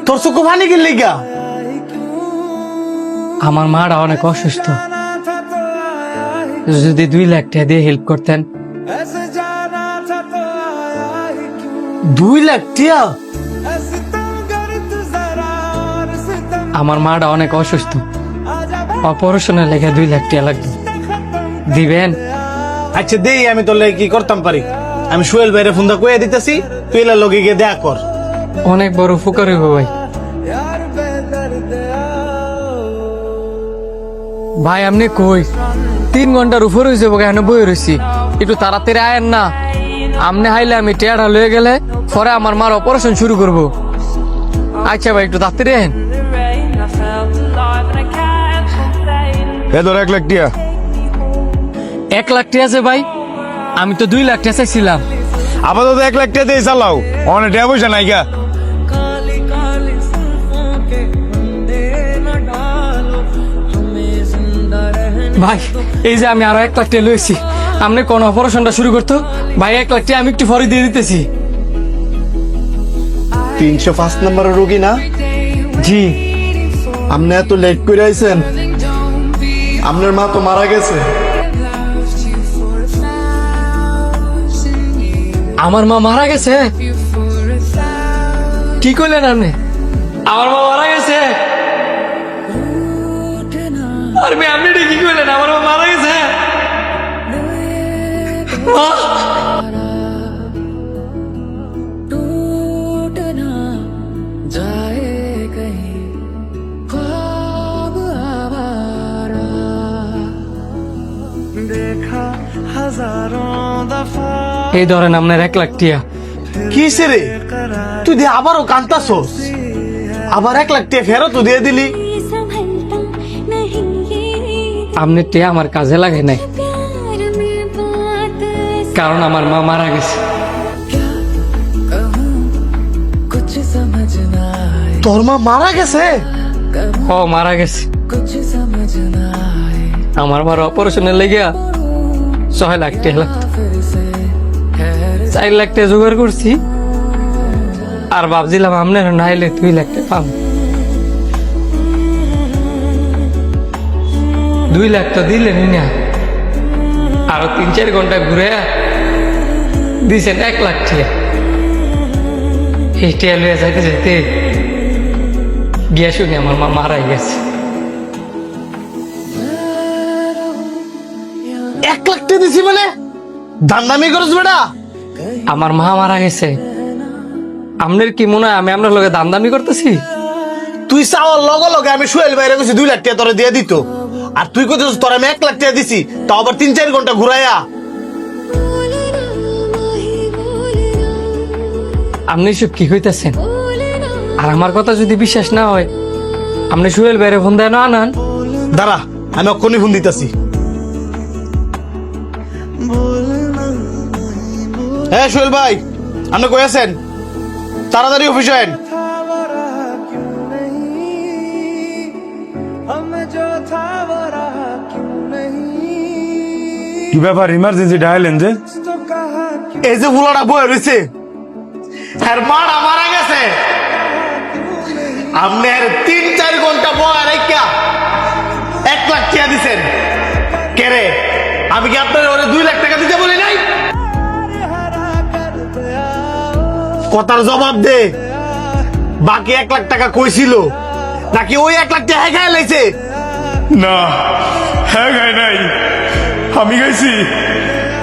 তোর চোখ পানি গেলি গা? আমার মাটা অনেক অসুস্থ, যদি 2 লাখ টাকা দিয়ে হেল্প করতেন। 2 লাখ টিয়া? আমার মাটা অনেক অসুস্থ, অপারেশনের লেগে 2 লাখ টাকা লাগবে, দিবেন? আচ্ছা দেই, আমি তোর লেগে কি করতাম পারি। আমি সোহেল ভাইরে ফোন দা কইয়া দিতেছি, তুই এলার লগে গিয়ে দেখা কর। অনেক বড় উপকার হইব ভাই। ভাই আপনি কই? 3 ঘন্টার উপর হয়েছে, কেন বই রয়েছি, একটু তাড়াতাড়ি আয়েন না। আপনি হাইলে আমি টেয়ারা লয়ে গেলে পরে আমার মার অপারেশন শুরু করব। আচ্ছা ভাই একটু তাড়াতাড়ি আয়েন। ধর 1 লাখ টিয়া। 1 লাখ টাকা আছে ভাই? আমি তো 2 লাখ টাকা চাইছিলাম। আপাতত 1 লাখ টিয়া দিয়ে চালাও, অনেক টাকা পয়সা নাই গা। ভাই এই যে আমি আরো 1 লাখ টাকা লয়েছি, আপনি কোন অপারেশনটা শুরু করতো ভাই? 1 লাখ টাকা আমি একটু পরে দিয়ে দিতেছি। 305 নম্বরের রোগী না? জি। আপনি এত লেট করে আইছেন, আপনার মা তো মারা গেছে। আমার মা মারা গেছে? কি করলেন আপনি? আমার মা মারা গেছে? আর আপনি এটা কি করলেন? আমার মা মারা গেছে? মা! এই ধরেন আপনার 1 লাখ টিয়া। কিসে রে, তুই দিয়ে আবারও কান্তাছস? আবার 1 লাখ টাকা ফেরত দিয়ে দিলি? আপনার টিয়া আমার কাজে লাগে নাই, কারণ আমার মা মারা গেছে। তোর মা মারা গেছে? ও মারা গেছে। আমার মার অপারেশনের লেগে 6 লাখ টাকা লাগতো, 4 লাখ টাকা জোগাড় করছি, আর ভাবছিলাম আপনার নাইলে 2 লাখ টাকা পাবো। 2 লাখ তো দিলেনই না, আরো 3-4 ঘন্টা ঘুরে দিয়েছেন 1 লাখ টাকা। এই টাকা লইয়া যাইতে যাইতে গিয়া শুনি আমার মা মারাই গেছে। 1 লাখ টাকা দিছি মানে দান্দামি করছ বেটা? আমার মা মারা গেছে, আপনার কি মনে হয় আমি আপনার লগে দামদামি করতেছি? তুই চাওয়ার লগে লগে আমি সোহেল বাইরে গেছি 2 লাখ টাকা তোরে দিয়ে দিত, আর তুই কইছিস তোর আমি 1 লাখ টাকা দিছি, তাও আবার 3-4 ঘন্টা ঘুরাইয়া। আপনি সব কি হইতেছেন? আর আমার কথা যদি বিশ্বাস না হয়, আপনি সোহেল বাইরে ফোন দেয় না আনান। দাঁড়া, আমি অক্ষণই ফোন দিতেছি। হ্যাঁ সোহেল ভাই, আপনি কই আছেন? তাড়াতাড়ি অফিসে আইন। কি ব্যাপার, ইমার্জেন্সি ডায়ালেন যে? এই যে বুলাটা বয়ে রয়েছে, আর মারা মারা গেছে। আপনার 3-4 ঘন্টা বয়া রেখা 1 লাখ টাকা দিছেন কে রে? আমি কি আপনার ওরে 2 লাখ টাকা দিতে বলি নাই? কথার জবাব দে। বাকি 1 লাখ টাকা কইছিল নাকি ওই 1 লাখ টাকা হ্যাঁ লাইছে? না, হ্যাঁ গায় নাই, আমি গাইছি,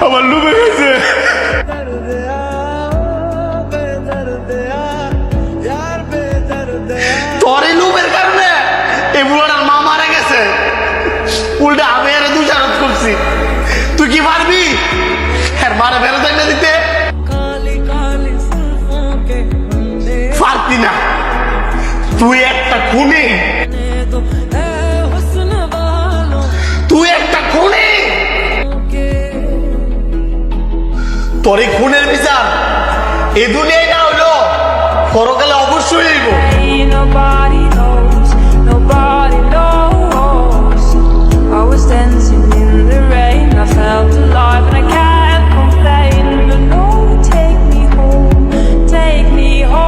আমার লুবে গেছে। তোর এই লোভের কারণে এই বুলাটার মা মারা গেছে, উল্টা আমি আরে দোষারোপ করছি। তুই কি পারবি আর মারা ফেরত এনে দিতে? পারতি না, তুই একটা খুনি, তুই একটা খুনি। তোর এই খুনের বিচার এই দুনিয়ায় না হইলো পরকালে অবশ্যই হইব।